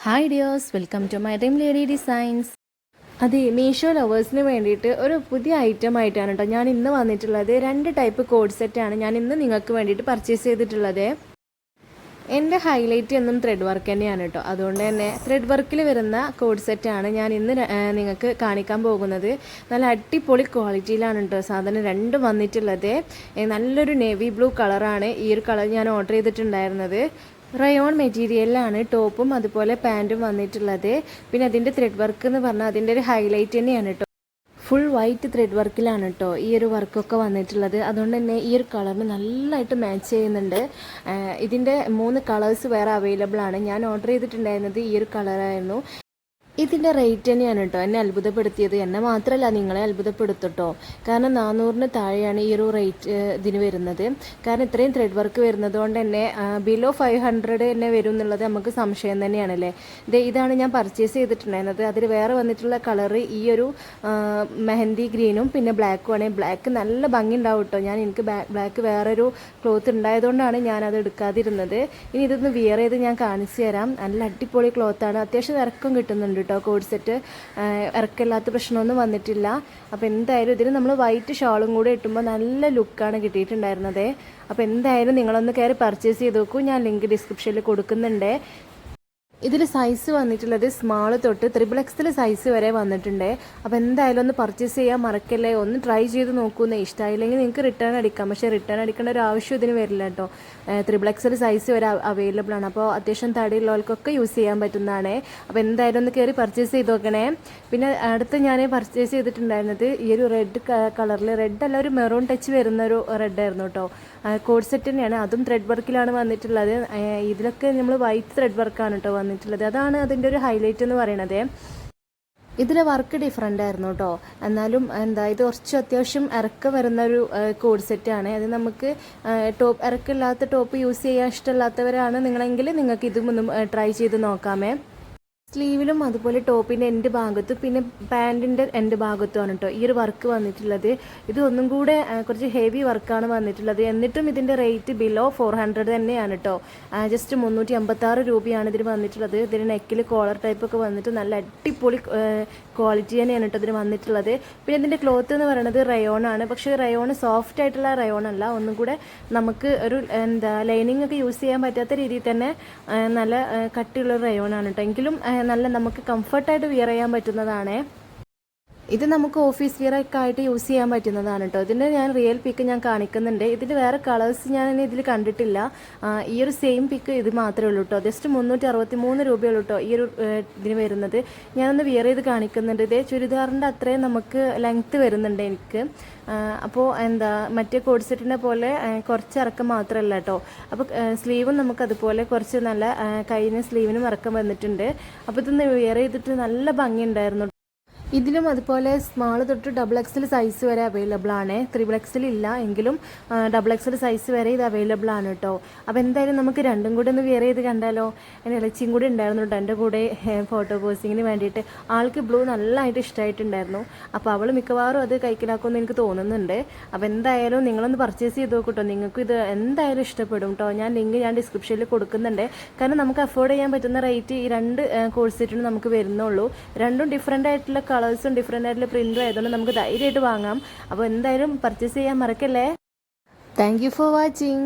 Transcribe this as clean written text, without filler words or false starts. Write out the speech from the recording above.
Hi dears, welcome to my dream lady designs. അതെ, മീഷോ ലവേഴ്സിന് വേണ്ടിയിട്ട് ഒരു പുതിയ ഐറ്റം ആയിട്ടാണ് കേട്ടോ ഞാൻ ഇന്ന് വന്നിട്ടുള്ളത്. 2 ടൈപ്പ് കോഡ് സെറ്റാണ് ഞാൻ ഇന്ന് നിങ്ങൾക്ക് വേണ്ടിയിട്ട് പർച്ചേസ് ചെയ്തിട്ടുള്ളത്. എൻ്റെ ഹൈലൈറ്റ് എന്നും ത്രെഡ് വർക്ക് തന്നെയാണ് കേട്ടോ. അതുകൊണ്ട് തന്നെ ത്രെഡ് വർക്കിൽ വരുന്ന കോഡ് സെറ്റാണ് ഞാൻ ഇന്ന് നിങ്ങൾക്ക് കാണിക്കാൻ പോകുന്നത്. നല്ല അടിപൊളി ക്വാളിറ്റിയിലാണ് കേട്ടോ സാധനം രണ്ടും വന്നിട്ടുള്ളത്. നല്ലൊരു നേവി ബ്ലൂ കളറാണ് ഈ ഒരു കളർ ഞാൻ ഓർഡർ ചെയ്തിട്ടുണ്ടായിരുന്നത്. റയോൺ മെറ്റീരിയലിലാണ് ടോപ്പും അതുപോലെ പാൻറ്റും വന്നിട്ടുള്ളത്. പിന്നെ അതിൻ്റെ ത്രെഡ് വർക്ക് എന്ന് പറഞ്ഞാൽ അതിൻ്റെ ഒരു ഹൈലൈറ്റ് തന്നെയാണ് കേട്ടോ. ഫുൾ വൈറ്റ് ത്രെഡ് വർക്കിലാണ് കേട്ടോ ഈ ഒരു വർക്കൊക്കെ വന്നിട്ടുള്ളത്. അതുകൊണ്ട് തന്നെ ഈ ഒരു കളറിന് നല്ലതായിട്ട് മാച്ച് ചെയ്യുന്നുണ്ട്. ഇതിൻ്റെ 3 കളേഴ്സ് വേറെ അവൈലബിൾ ആണ്. ഞാൻ ഓർഡർ ചെയ്തിട്ടുണ്ടായിരുന്നത് ഈ ഒരു കളറായിരുന്നു. ഇതിൻ്റെ റേറ്റ് തന്നെയാണ് കേട്ടോ എന്നെ അത്ഭുതപ്പെടുത്തിയത്. എന്നെ മാത്രമല്ല നിങ്ങളെ അത്ഭുതപ്പെടുത്തട്ടോ. കാരണം 400-ന് താഴെയാണ് ഈ ഒരു റേറ്റ് ഇതിന് വരുന്നത്. കാരണം ഇത്രയും ത്രെഡ് വർക്ക് വരുന്നത് കൊണ്ട് തന്നെ ബിലോ 500 തന്നെ വരും എന്നുള്ളത് നമുക്ക് സംശയം തന്നെയാണല്ലേ. ഇതാണ് ഞാൻ പർച്ചേസ് ചെയ്തിട്ടുണ്ടായിരുന്നത്. അതിൽ വേറെ വന്നിട്ടുള്ള കളറ് ഈ ഒരു മെഹന്തി ഗ്രീനും പിന്നെ ബ്ലാക്കും ആണ്. ബ്ലാക്ക് നല്ല ഭംഗി ഉണ്ടാവും കേട്ടോ. എനിക്ക് ബ്ലാക്ക് വേറൊരു ക്ലോത്ത് ഉണ്ടായതുകൊണ്ടാണ് ഞാനത് എടുക്കാതിരുന്നത്. ഇനി ഇതൊന്ന് വിയർ ചെയ്ത് ഞാൻ കാണിച്ചു തരാം. നല്ല അടിപൊളി ക്ലോത്താണ്. അത്യാവശ്യം ഇറക്കം കിട്ടുന്നുണ്ട് കേട്ടോ. കോഡ് സെറ്റ് ഇറക്കമില്ലാത്ത പ്രശ്നമൊന്നും വന്നിട്ടില്ല. അപ്പോൾ എന്തായാലും ഇതിന് നമ്മൾ വൈറ്റ് ഷാളും കൂടെ ഇട്ടുമ്പോൾ നല്ല ലുക്കാണ് കിട്ടിയിട്ടുണ്ടായിരുന്നത്. അപ്പോൾ എന്തായാലും നിങ്ങളൊന്ന് കയറി പർച്ചേസ് ചെയ്ത് നോക്കൂ. ഞാൻ ലിങ്ക് ഡിസ്ക്രിപ്ഷനിൽ കൊടുക്കുന്നുണ്ട്. ഇതിൽ സൈസ് വന്നിട്ടുള്ളത് സ്മാൾ തൊട്ട് XXL സൈസ് വരെ വന്നിട്ടുണ്ട്. അപ്പോൾ എന്തായാലും ഒന്ന് പർച്ചേസ് ചെയ്യാൻ മറക്കല്ലേ. ഒന്ന് ട്രൈ ചെയ്ത് നോക്കൂന്നേ. ഇഷ്ടമായില്ലെങ്കിൽ നിങ്ങൾക്ക് റിട്ടേൺ അടിക്കാം. പക്ഷേ റിട്ടേൺ അടിക്കേണ്ട ഒരു ആവശ്യം ഇതിന് വരില്ല കേട്ടോ. XXL സൈസ് വരെ അവൈലബിൾ ആണ്. അപ്പോൾ അത്യാവശ്യം തടിയുള്ളവർക്കൊക്കെ യൂസ് ചെയ്യാൻ പറ്റുന്നതാണ്. അപ്പോൾ എന്തായാലും ഒന്ന് കയറി പർച്ചേസ് ചെയ്ത് നോക്കണേ. പിന്നെ അടുത്ത് ഞാൻ പർച്ചേസ് ചെയ്തിട്ടുണ്ടായിരുന്നത് ഈ ഒരു റെഡ് കളറിൽ, റെഡ് അല്ല ഒരു മെറൂൺ ടച്ച് വരുന്നൊരു റെഡായിരുന്നു കേട്ടോ. കോഡ് സെറ്റ് തന്നെയാണ്. അതും ത്രെഡ് വർക്കിലാണ് വന്നിട്ടുള്ളത്. ഇതിലൊക്കെ നമ്മൾ വൈറ്റ് ത്രെഡ് വർക്കാണ് കേട്ടോ വന്നിട്ടുള്ളത്. അതാണ് അതിൻ്റെ ഒരു ഹൈലൈറ്റ് എന്ന് പറയുന്നത്. ഇതിലെ വർക്ക് ഡിഫറെൻ്റ് ആയിരുന്നു കേട്ടോ. എന്നാലും ഇത് കുറച്ച് അത്യാവശ്യം ഇറക്കം വരുന്നൊരു കോഡ് സെറ്റാണ്. അത് നമുക്ക് ഇറക്കമില്ലാത്ത ടോപ്പ് യൂസ് ചെയ്യാൻ ഇഷ്ടമില്ലാത്തവരാണ് നിങ്ങളെങ്കിൽ നിങ്ങൾക്ക് ഇതും ഒന്നും ട്രൈ ചെയ്ത് നോക്കാമേ. സ്ലീവിലും അതുപോലെ ടോപ്പിൻ്റെ എൻഡ് ഭാഗത്തും പിന്നെ പാൻറ്റിൻ്റെ എൻഡ് ഭാഗത്തുമാണ് കേട്ടോ ഈ ഒരു വർക്ക് വന്നിട്ടുള്ളത്. ഇത് ഒന്നും കൂടെ കുറച്ച് ഹെവി വർക്കാണ് വന്നിട്ടുള്ളത്. എന്നിട്ടും ഇതിൻ്റെ റേറ്റ് ബിലോ 400 തന്നെയാണ് കേട്ടോ. ജസ്റ്റ് 386 രൂപയാണ് ഇതിന് വന്നിട്ടുള്ളത്. ഇതിന് നെക്കിൽ കോളർ ടൈപ്പൊക്കെ വന്നിട്ട് നല്ല അടിപൊളി ക്വാളിറ്റി തന്നെയാണ് കേട്ടോ ഇതിന് വന്നിട്ടുള്ളത്. പിന്നെ ഇതിൻ്റെ ക്ലോത്ത് എന്ന് പറയുന്നത് റയോൺ ആണ്. പക്ഷേ റയോൺ സോഫ്റ്റ് ആയിട്ടുള്ള റയോൺ അല്ല. ഒന്നും കൂടെ നമുക്ക് ഒരു ലൈനിങ് ഒക്കെ യൂസ് ചെയ്യാൻ പറ്റാത്ത രീതിയിൽ തന്നെ നല്ല കട്ടിയുള്ള റയോൺ ആണ് കേട്ടോ. എങ്കിലും നല്ല നമുക്ക് കംഫർട്ടായിട്ട് വിയർ ചെയ്യാൻ പറ്റുന്നതാണ്. ഇത് നമുക്ക് ഓഫീസ് വിയർ ഒക്കെ ആയിട്ട് യൂസ് ചെയ്യാൻ പറ്റുന്നതാണ് കേട്ടോ. ഇതിൻ്റെ ഞാൻ റിയൽ പിക്ക് ഞാൻ കാണിക്കുന്നുണ്ട്. ഇതിൻ്റെ വേറെ കളേഴ്സ് ഞാൻ ഇതിൽ കണ്ടിട്ടില്ല. ഈ ഒരു സെയിം പിക്ക് ഇത് മാത്രമേ ഉള്ളൂ കേട്ടോ. ജസ്റ്റ് 363 രൂപയുള്ളൂ കേട്ടോ ഈ ഒരു ഇതിന് വരുന്നത്. ഞാനൊന്ന് വിയർ ചെയ്ത് കാണിക്കുന്നുണ്ട്. ഇതേ ചുരിദാറിൻ്റെ അത്രയും നമുക്ക് ലെങ്ത്ത് വരുന്നുണ്ട് എനിക്ക്. അപ്പോൾ മറ്റേ കോഡ് സെറ്റിനെ പോലെ കുറച്ച് ഇറക്കം മാത്രമല്ല കേട്ടോ. അപ്പോൾ സ്ലീവും നമുക്ക് അതുപോലെ കുറച്ച് നല്ല കൈയിന് സ്ലീവിനും ഇറക്കം വന്നിട്ടുണ്ട്. അപ്പോൾ ഇതൊന്ന് വിയർ ചെയ്തിട്ട് നല്ല ഭംഗിയുണ്ടായിരുന്നു. ഇതിലും അതുപോലെ സ്മാൾ തൊട്ട് XXL സൈസ് വരെ അവൈലബിൾ ആണ്. XXL ഇല്ല എങ്കിലും XXL സൈസ് വരെ ഇത് അവൈലബിൾ ആണ് കേട്ടോ. അപ്പോൾ എന്തായാലും നമുക്ക് രണ്ടും കൂടെ ഒന്ന് വിയർ ചെയ്ത് കണ്ടാലോ. എൻ്റെ ഇളച്ചിയും കൂടി ഉണ്ടായിരുന്നു കേട്ടോ എൻ്റെ കൂടെ ഫോട്ടോ പോസ്റ്റിങ്ങിന് വേണ്ടിയിട്ട്. ആൾക്ക് ബ്ലൂ നല്ലതായിട്ട് ഇഷ്ടമായിട്ടുണ്ടായിരുന്നു. അപ്പോൾ അവൾ മിക്കവാറും അത് കൈക്കലാക്കുമെന്ന് എനിക്ക് തോന്നുന്നുണ്ട്. അപ്പോൾ എന്തായാലും നിങ്ങളൊന്ന് പർച്ചേസ് ചെയ്ത് നോക്കൂട്ടോ. നിങ്ങൾക്ക് ഇത് എന്തായാലും ഇഷ്ടപ്പെടും കേട്ടോ. ഞാൻ ലിങ്ക് ഡിസ്ക്രിപ്ഷനിൽ കൊടുക്കുന്നുണ്ട്. കാരണം നമുക്ക് അഫോർഡ് ചെയ്യാൻ പറ്റുന്ന റേറ്റ് ഈ 2 കോഡ് സെറ്റിന് നമുക്ക് വരുന്നുള്ളൂ. രണ്ടും ഡിഫറെൻ്റ് ആയിട്ടുള്ള കളേഴ്സും ഡിഫറെൻ്റ് ആയിട്ടുള്ള പ്രിൻറ്റും ആയതുകൊണ്ട് നമുക്ക് ധൈര്യമായിട്ട് വാങ്ങാം. അപ്പോൾ എന്തായാലും പർച്ചേസ് ചെയ്യാൻ മറക്കല്ലേ. Thank you for watching.